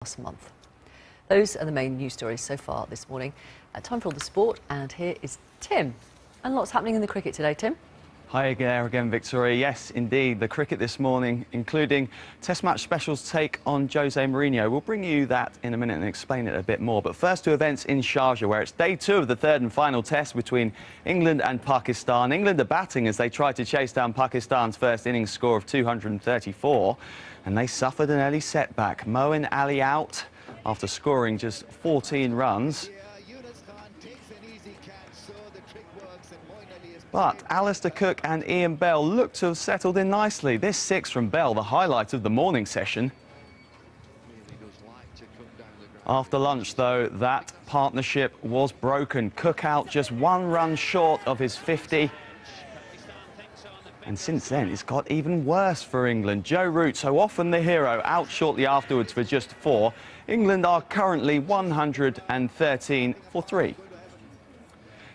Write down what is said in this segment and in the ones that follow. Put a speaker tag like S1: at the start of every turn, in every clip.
S1: last month. Those are the main news stories so far this morning. Time for all the sport, and here is Tim. And lots happening in the cricket today, Tim.
S2: Hi there again, Victoria. Yes, indeed, the cricket this morning, including Test Match Special's take on Jose Mourinho. We'll bring you that in a minute and explain it a bit more. But first, to events in Sharjah, where it's day 2 of the third and final test between England and Pakistan. England are batting as they try to chase down Pakistan's first innings score of 234, and they suffered an early setback. Moeen Ali out after scoring just 14 runs. But Alistair Cook and Ian Bell look to have settled in nicely. This 6 from Bell, the highlight of the morning session. After lunch, though, that partnership was broken. Cook out just 1 run short of his 50. And since then, it's got even worse for England. Joe Root, so often the hero, out shortly afterwards for just 4. England are currently 113 for 3.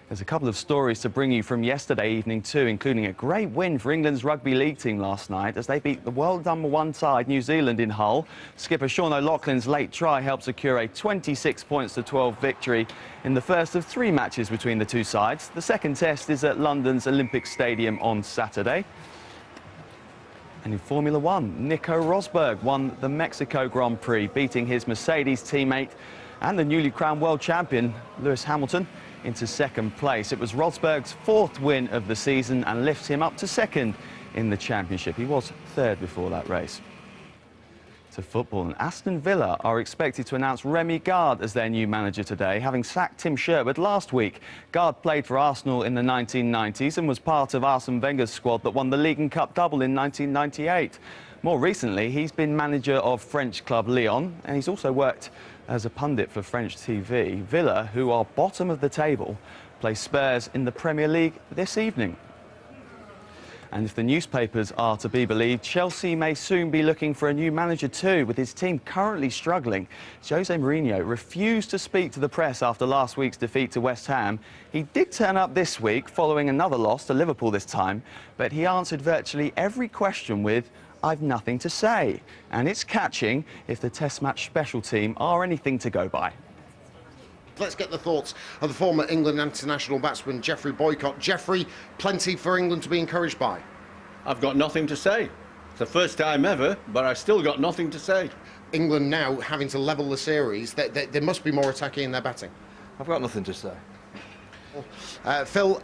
S2: There's a couple of stories to bring you from yesterday evening too, including a great win for England's rugby league team last night as they beat the world #1 side New Zealand in Hull. Skipper Sean O'Loughlin's late try helped secure a 26 points to 12 victory in the first of 3 matches between the two sides. The second test is at London's Olympic Stadium on Saturday. And in Formula 1, Nico Rosberg won the Mexico Grand Prix, beating his Mercedes teammate and the newly crowned world champion Lewis Hamilton into second place. It was Rosberg's 4th win of the season and lifts him up to 2nd in the championship. He was 3rd before that race. To football, and Aston Villa are expected to announce Remy Gard as their new manager today, having sacked Tim Sherwood last week. Gard played for Arsenal in the 1990s and was part of Arsene Wenger's squad that won the League and Cup double in 1998. More recently, he's been manager of French club Lyon, and he's also worked as a pundit for French TV. Villa, who are bottom of the table, play Spurs in the Premier League this evening. And if the newspapers are to be believed, Chelsea may soon be looking for a new manager too, with his team currently struggling. Jose Mourinho refused to speak to the press after last week's defeat to West Ham. He did turn up this week following another loss to Liverpool this time, but he answered virtually every question with, "I've nothing to say." And it's catching if the Test Match Special team are anything to go by.
S3: Let's get the thoughts of the former England international batsman Geoffrey Boycott. Geoffrey, plenty for England to be encouraged by.
S4: I've got nothing to say. It's the first time ever, but I've still got nothing to say.
S3: England now having to level the series, there must be more attacking in their batting.
S5: I've got nothing to say.
S3: Phil,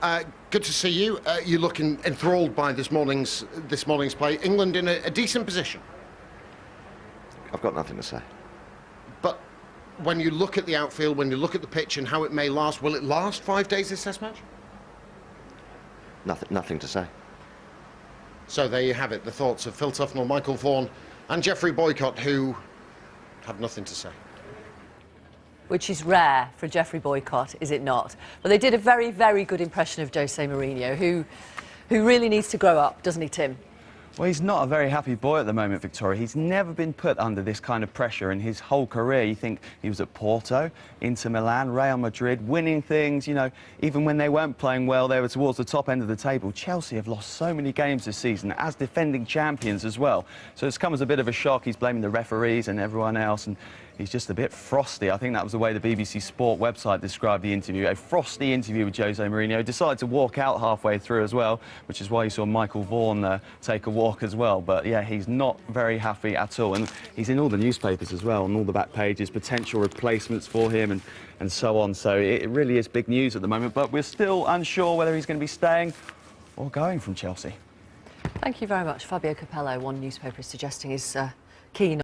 S3: good to see you. You're looking enthralled by this morning's play. England in a decent position.
S5: I've got nothing to say.
S3: But when you look at the outfield, when you look at the pitch and how it may last, will it last 5 days, this Test match?
S5: Nothing to say.
S3: So there you have it, the thoughts of Phil Tufnell, Michael Vaughan and Geoffrey Boycott, who have nothing to say.
S1: Which is rare for Geoffrey Boycott, is it not? But they did a very, very good impression of Jose Mourinho, who really needs to grow up, doesn't he, Tim?
S2: Well, he's not a very happy boy at the moment, Victoria. He's never been put under this kind of pressure in his whole career. You think he was at Porto, Inter Milan, Real Madrid, winning things, you know, even when they weren't playing well, they were towards the top end of the table. Chelsea have lost so many games this season, as defending champions as well. So it's come as a bit of a shock. He's blaming the referees and everyone else, and he's just a bit frosty. I think that was the way the BBC Sport website described the interview. A frosty interview with Jose Mourinho. Decided to walk out halfway through as well, which is why you saw Michael Vaughan take a walk as well. But yeah, he's not very happy at all. And he's in all the newspapers as well, on all the back pages, potential replacements for him and so on. So it really is big news at the moment. But we're still unsure whether he's going to be staying or going from Chelsea.
S1: Thank you very much. Fabio Capello, one newspaper, is suggesting is keen